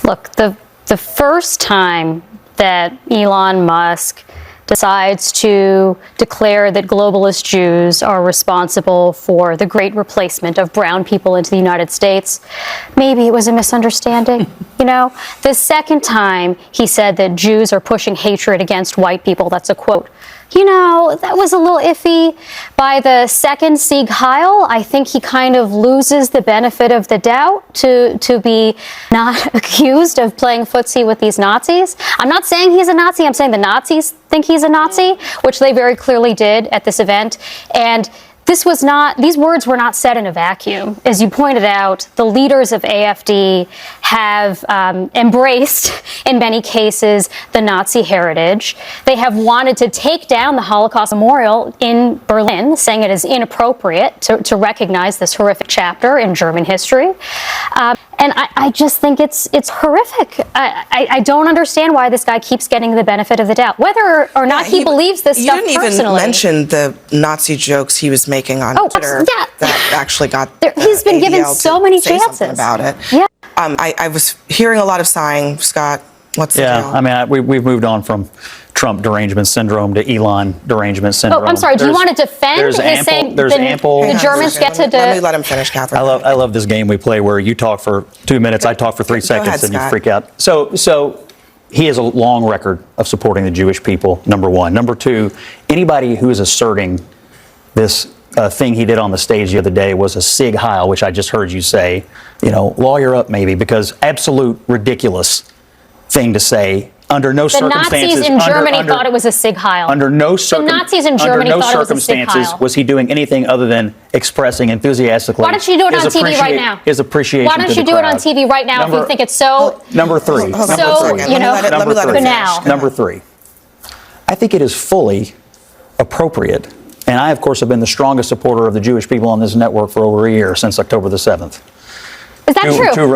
Look, the first time that Elon Musk decides to declare that globalist Jews are responsible for the great replacement of brown people into the United States, maybe it was a misunderstanding, you know? The second time he said that Jews are pushing hatred against white people, that's a quote, you know, that was a little iffy. By the second Sieg Heil, I think he kind of loses the benefit of the doubt to be not accused of playing footsie with these Nazis. I'm not saying he's a Nazi, I'm saying the Nazis think he's a Nazi, which they very clearly did at this event. And these words were not said in a vacuum. As you pointed out, the leaders of AfD have embraced, in many cases, the Nazi heritage. They have wanted to take down the Holocaust Memorial in Berlin, saying it is inappropriate to recognize this horrific chapter in German history. And I just think it's horrific. I don't understand why this guy keeps getting the benefit of the doubt, whether or not he believes this stuff personally. You didn't even mention the Nazi jokes he was making on Twitter that actually got he's been given so many chances about it. Yeah. I was hearing a lot of sighing. Scott, what's the deal? I mean, we've moved on from Trump derangement syndrome to Elon derangement syndrome. Oh, I'm sorry. Do you want to defend his saying the Germans get to... Let me let him finish, Catherine. I love this game we play where you talk for 2 minutes, I talk for 3 seconds, and you freak out. So he has a long record of supporting the Jewish people, number one. Number two, anybody who is asserting this thing he did on the stage the other day was a Sieg Heil, which I just heard you say, you know, lawyer up maybe, because absolute ridiculous thing to say. Under no circumstances. The Nazis in Germany thought it was a Sieg Heil. Under no circumstances was he doing anything other than expressing enthusiastically. Why don't you do it on TV right now? His appreciation. Why don't you do it on TV right now if you think it's so? Number three. Number three. I think it is fully appropriate, and I, of course, have been the strongest supporter of the Jewish people on this network for over a year, since October the 7th. Is that true? To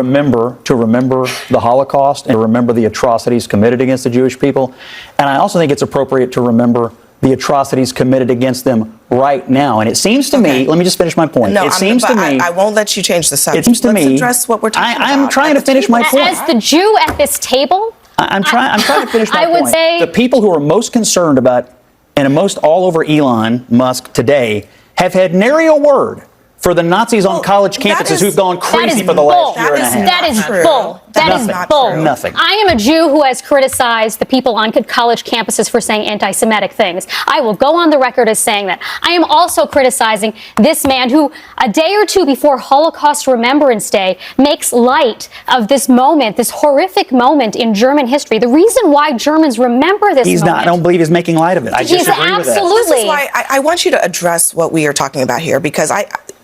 remember the Holocaust and to remember the atrocities committed against the Jewish people. And I also think it's appropriate to remember the atrocities committed against them right now. And it seems to me, let me just finish my point. No, it seems to me, I won't let you change the subject. It seems to me, let's address what we're talking about. I'm trying to finish my point. As the Jew at this table, I'm trying to finish my point. I would say the people who are most concerned about, and most all over Elon Musk today, have had nary a word for the Nazis on college campuses who've gone crazy for the last year and a half. That is bull. That is bull. Nothing. I am a Jew who has criticized the people on college campuses for saying anti-Semitic things. I will go on the record as saying that. I am also criticizing this man who, a day or two before Holocaust Remembrance Day, makes light of this moment, this horrific moment in German history. The reason why Germans remember this moment. I don't believe he's making light of it. I disagree with that. Absolutely. This is why I want you to address what we are talking about here, because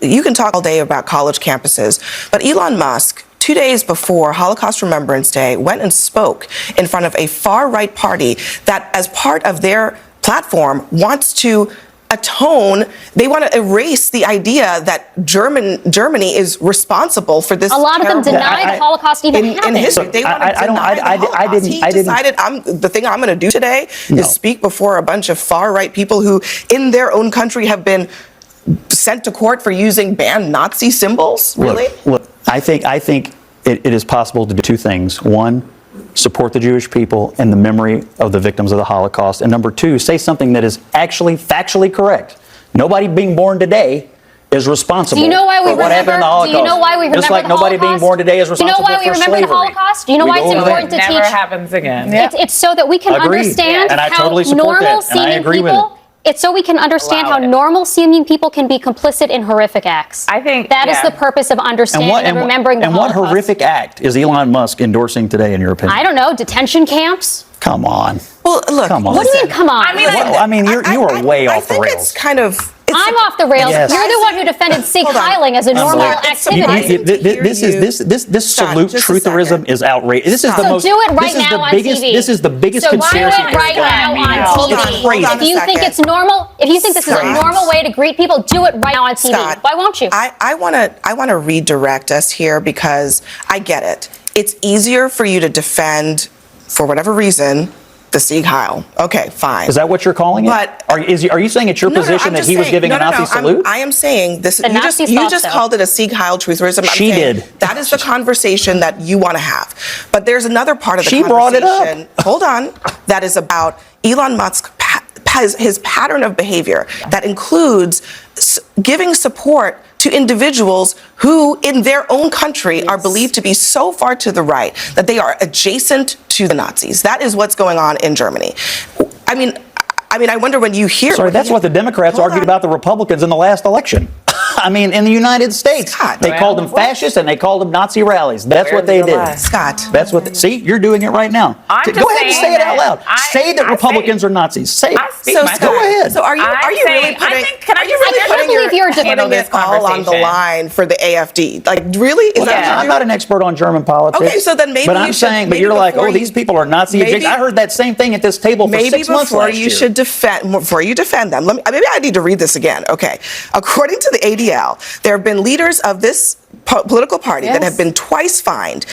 you can talk all day about college campuses, but Elon Musk, 2 days before Holocaust Remembrance Day, went and spoke in front of a far-right party that, as part of their platform, wants to atone. They want to erase the idea that Germany is responsible for this. A lot of them deny the Holocaust even happened. In history, they want to deny the Holocaust. He decided, the thing I'm going to do today is speak before a bunch of far-right people who, in their own country, have been sent to court for using banned Nazi symbols? Really? Look, I think it is possible to do two things. One, support the Jewish people and the memory of the victims of the Holocaust. And number two, say something that is actually factually correct. Nobody being born today is responsible for what happened in the Holocaust. Do you know why we remember Just like the nobody Holocaust? being born today is responsible for slavery. Do you know why we remember the Holocaust? Do you know why it's important to teach? It never happens again. It's so that we can understand how normal-seeming people... It's so we can understand how normal-seeming people can be complicit in horrific acts. I think that is the purpose of understanding and remembering the Holocaust. And what horrific act is Elon Musk endorsing today, in your opinion? I don't know. Detention camps? Come on. Well, look. Come on. What do you mean, come on? I mean, you are way off the rails. I think it's kind of... I'm off the rails. Yes. You're the one who defended Sieg Heiling as a normal activity. This salute trutherism is outrageous. This is the most. So do it right now on TV. This is the biggest conspiracy. So do it right now on TV. If you think it's normal, if you think this is a normal way to greet people, do it right now on TV. Scott, why won't you? I want to redirect us here, because I get it. It's easier for you to defend, for whatever reason, The Sieg Heil. Okay, fine. Is that what you're calling it? But are you saying it's your position that he was giving a Nazi salute? I am saying this. You Nazis just thought so. called it a Sieg Heil truth. She did. That is the conversation that you want to have. But there's another part of the She conversation. brought it up. Hold on. That is about Elon Musk. His pattern of behavior that includes giving support to individuals who in their own country are believed to be so far to the right that they are adjacent to the Nazis. That is what's going on in Germany. I mean, I wonder when you hear... Sorry, that's what the Democrats argued about the Republicans in the last election. I mean, in the United States, Scott, they called them fascists and they called them Nazi rallies. That's what they did. Scott. That's what. See, you're doing it right now. I'm Go just ahead and say saying it out loud. Say that Republicans are Nazis. Say it. So, Scott, go ahead. So are you really putting? Can I just really say, putting believe you're putting this it all on the conversation. line for the AfD? Like, really? Is that what you're I'm doing? not an expert on German politics. Okay, so then maybe But you I'm should- saying, but maybe you're like, before oh, you- these people are Nazi maybe- adjacent. I heard that same thing at this table for Maybe 6 months before last you year. should before you defend them, maybe I need to read this again. Okay, according to the ADL, there have been leaders of this political party that have been twice fined.